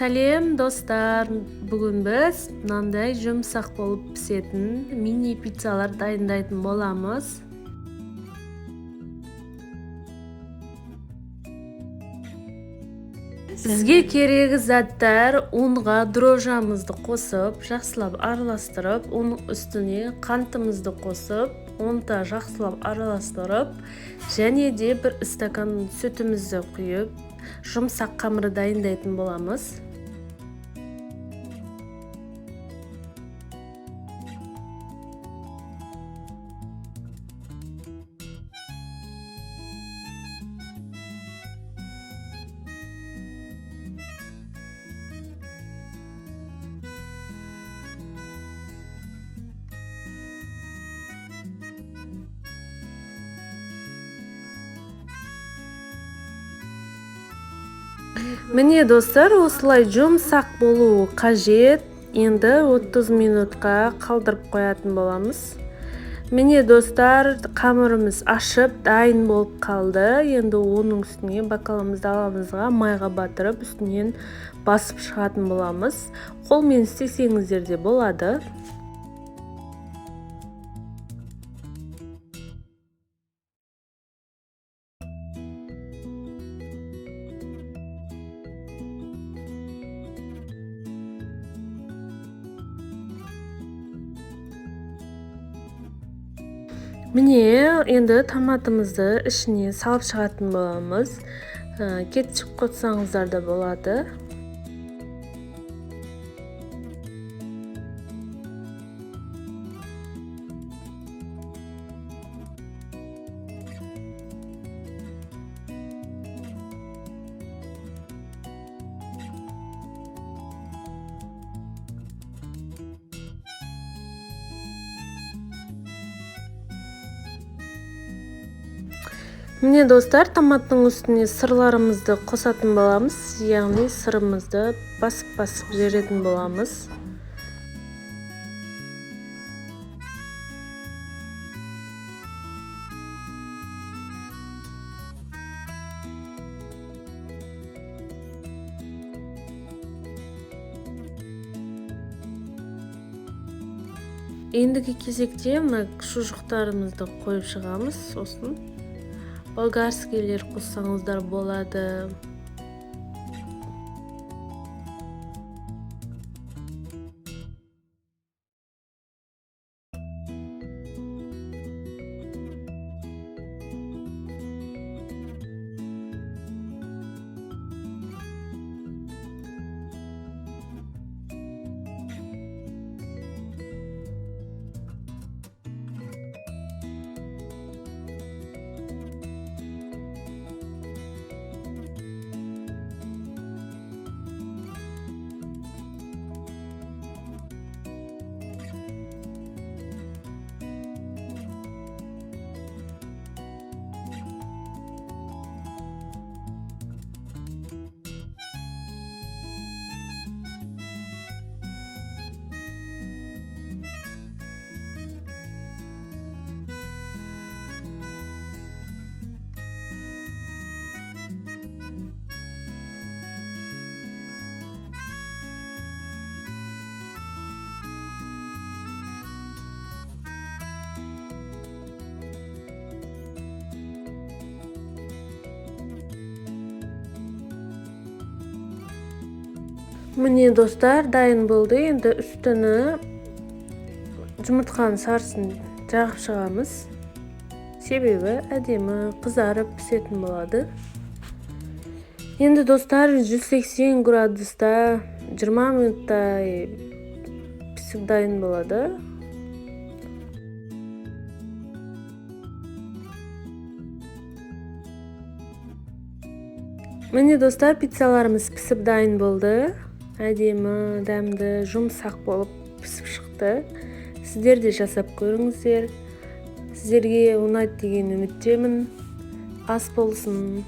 Сәлем достар, бүгін біз мынандай жұмсақ болып пісетін мини пиццалар дайындайтын боламыз. Бізге керегі заттар: унға дрожжамызды қосып, жақсылап араластырып, оның үстіне қантымызды қосып, онта жақсылап араластырып, және де бір стакан сүтімізді құйып, жұмсақ қамыр дайындайтын боламыз. Міне достар, осылай жұмсақ болуы қажет. Енді 30 минутқа қалдырып қоятын боламыз. Міне достар, қамырымыз ашып дайын болып қалды. Енді оның үстіне бокалымызды аламызға майға батырып, үстінен басып шығатын боламыз. Қолмен істесеңіздер де болады. Міне, енді томатымызды ішіне салып шығатын боламыз. Кетчуп қосаңыздар да болады. Міне достар, томаттың үстіне сырларымызды қосатын боламыз, яғни сырымызды басып жіберетін боламыз. Ендігі кезекте мына шұжықтарымызды қойып шығамыз. Сосын болгарскийлер қоссаңыздар болады. Міне достар, дайын болды. Енді үстіні жұмыртқаның сарысын жағып шығамыз. Себебі әдемі қызарып пісетін болады. Енді достар, 180 градуста 20 минуттай пісіп дайын болады. Міне достар, пиццаларымыз пісіп дайын болды. Әдемі, дәмді, жұмсақ болып пісіп шықты. Сіздер де жасап көріңіздер. Сіздерге ұнайды деген үміттемін. Ас болсын.